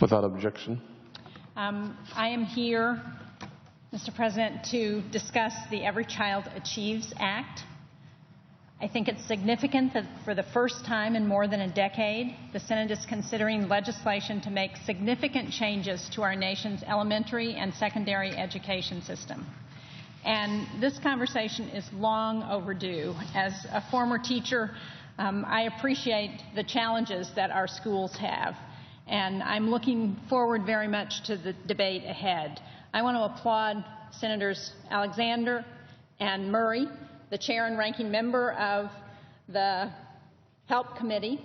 Without objection. I am here, Mr. President, to discuss the Every Child Achieves Act. I think it's significant that for the first time in more than a decade, the Senate is considering legislation to make significant changes to our nation's elementary and secondary education system. And this conversation is long overdue. As a former teacher, I appreciate the challenges that our schools have, and I'm looking forward very much to the debate ahead. I want to applaud Senators Alexander and Murray, the chair and ranking member of the HELP Committee,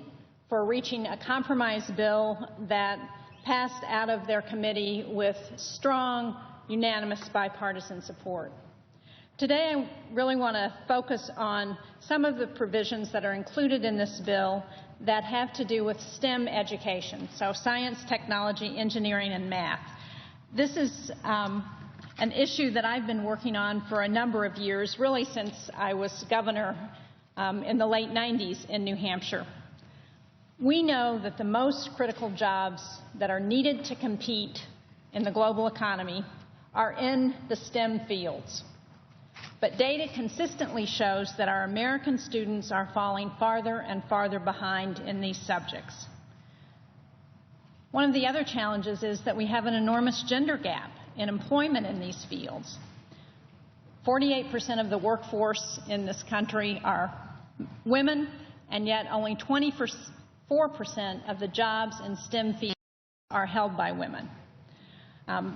for reaching a compromise bill that passed out of their committee with strong, unanimous bipartisan support. Today, I really want to focus on some of the provisions that are included in this bill that have to do with STEM education, so science, technology, engineering, and math. This is an issue that I've been working on for a number of years, really since I was governor in the late 90s in New Hampshire. We know that the most critical jobs that are needed to compete in the global economy are in the STEM fields. But data consistently shows that our American students are falling farther and farther behind in these subjects. One of the other challenges is that we have an enormous gender gap in employment in these fields. 48% of the workforce in this country are women, and yet only 24% of the jobs in STEM fields are held by women.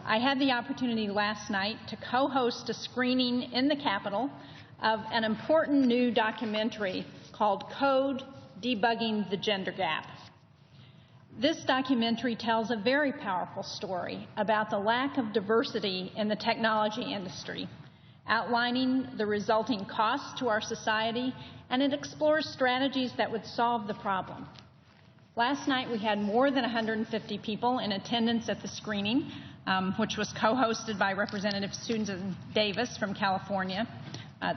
I had the opportunity last night to co-host a screening in the Capitol of an important new documentary called Code: Debugging the Gender Gap. This documentary tells a very powerful story about the lack of diversity in the technology industry, outlining the resulting costs to our society, and it explores strategies that would solve the problem. Last night we had more than 150 people in attendance at the screening, which was co-hosted by Representative Susan Davis from California.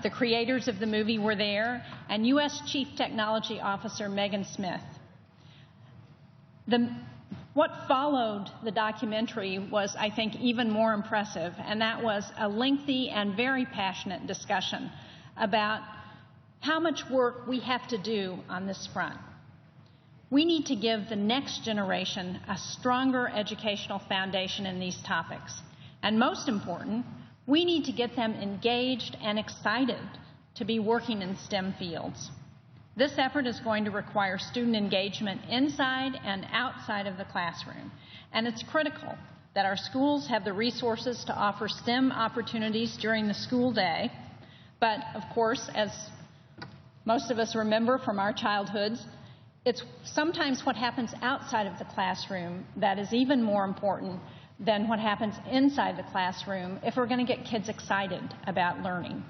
The creators of the movie were there, and U.S. Chief Technology Officer Megan Smith. What followed the documentary was, I think, even more impressive, and that was a lengthy and very passionate discussion about how much work we have to do on this front. We need to give the next generation a stronger educational foundation in these topics. And most important, we need to get them engaged and excited to be working in STEM fields. This effort is going to require student engagement inside and outside of the classroom. And it's critical that our schools have the resources to offer STEM opportunities during the school day. But of course, as most of us remember from our childhoods, it's sometimes what happens outside of the classroom that is even more important than what happens inside the classroom if we're going to get kids excited about learning.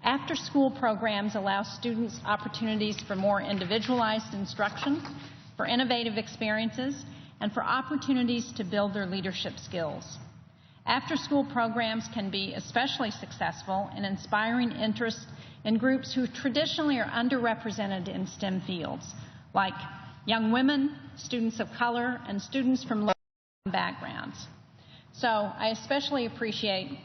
After-school programs allow students opportunities for more individualized instruction, for innovative experiences, and for opportunities to build their leadership skills. After-school programs can be especially successful in inspiring interest in groups who traditionally are underrepresented in STEM fields, like young women, students of color, and students from low backgrounds. So I especially appreciate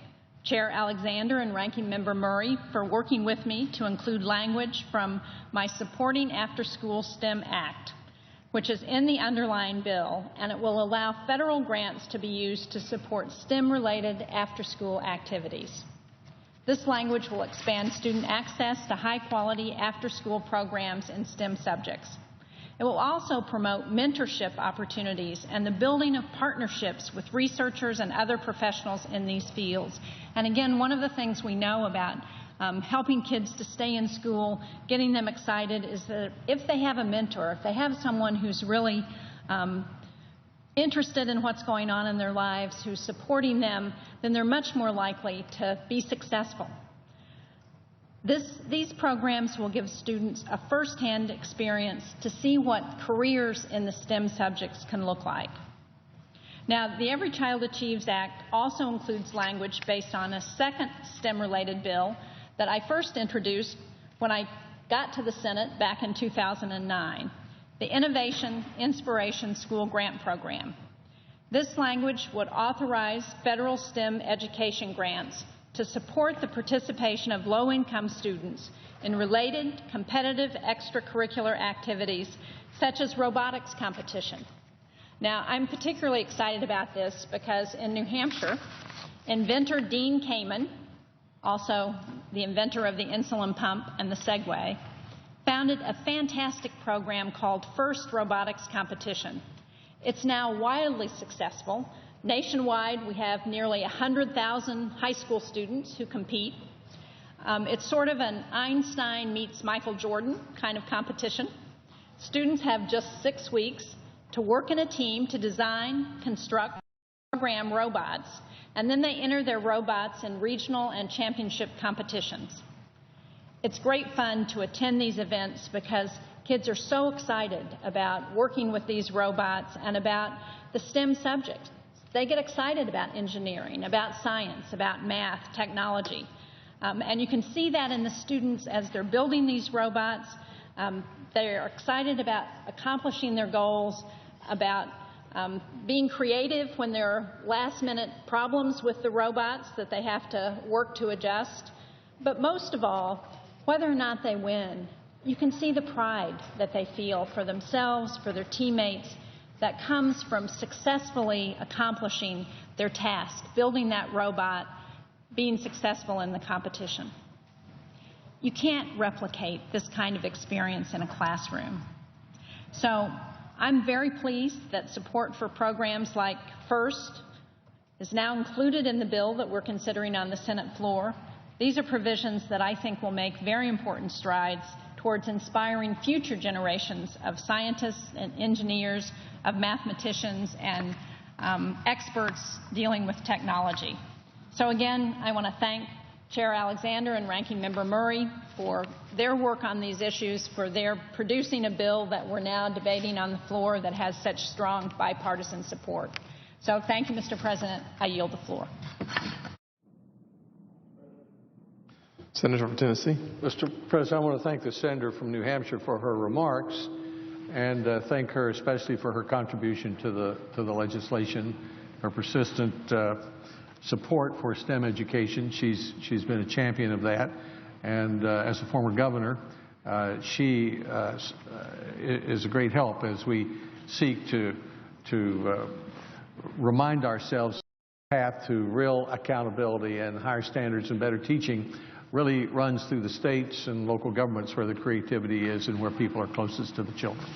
Chair Alexander and Ranking Member Murray for working with me to include language from my Supporting After-School STEM Act, which is in the underlying bill, and it will allow federal grants to be used to support STEM-related after-school activities. This language will expand student access to high-quality after-school programs in STEM subjects. It will also promote mentorship opportunities and the building of partnerships with researchers and other professionals in these fields. And again, one of the things we know about helping kids to stay in school, getting them excited, is that if they have a mentor, if they have someone who's really interested in what's going on in their lives, who's supporting them, then they're much more likely to be successful. These programs will give students a first-hand experience to see what careers in the STEM subjects can look like. Now, the Every Child Achieves Act also includes language based on a second STEM-related bill that I first introduced when I got to the Senate back in 2009, the Innovation Inspiration School Grant Program. This language would authorize federal STEM education grants to support the participation of low-income students in related competitive extracurricular activities such as robotics competition. Now, I'm particularly excited about this because in New Hampshire, inventor Dean Kamen, also the inventor of the insulin pump and the Segway, founded a fantastic program called First Robotics Competition. It's now wildly successful. Nationwide, we have nearly 100,000 high school students who compete. It's sort of an Einstein meets Michael Jordan kind of competition. Students have just 6 weeks to work in a team to design, construct, program robots, and then they enter their robots in regional and championship competitions. It's great fun to attend these events because kids are so excited about working with these robots and about the STEM subjects. They get excited about engineering, about science, about math, technology. And you can see that in the students as they're building these robots. They're excited about accomplishing their goals, about being creative when there are last-minute problems with the robots that they have to work to adjust. But most of all, whether or not they win, you can see the pride that they feel for themselves, for their teammates, that comes from successfully accomplishing their task, building that robot, being successful in the competition. You can't replicate this kind of experience in a classroom. So I'm very pleased that support for programs like FIRST is now included in the bill that we're considering on the Senate floor. These are provisions that I think will make very important strides towards inspiring future generations of scientists and engineers, of mathematicians and experts dealing with technology. So again, I want to thank Chair Alexander and Ranking Member Murray for their work on these issues, for their producing a bill that we're now debating on the floor that has such strong bipartisan support. So thank you, Mr. President. I yield the floor. Senator from Tennessee. Mr. President, I want to thank the senator from New Hampshire for her remarks and thank her especially for her contribution to the legislation, her persistent support for STEM education. She's been a champion of that, and as a former governor, she is a great help as we seek to remind ourselves the path to real accountability and higher standards and better teaching really runs through the states and local governments where the creativity is and where people are closest to the children.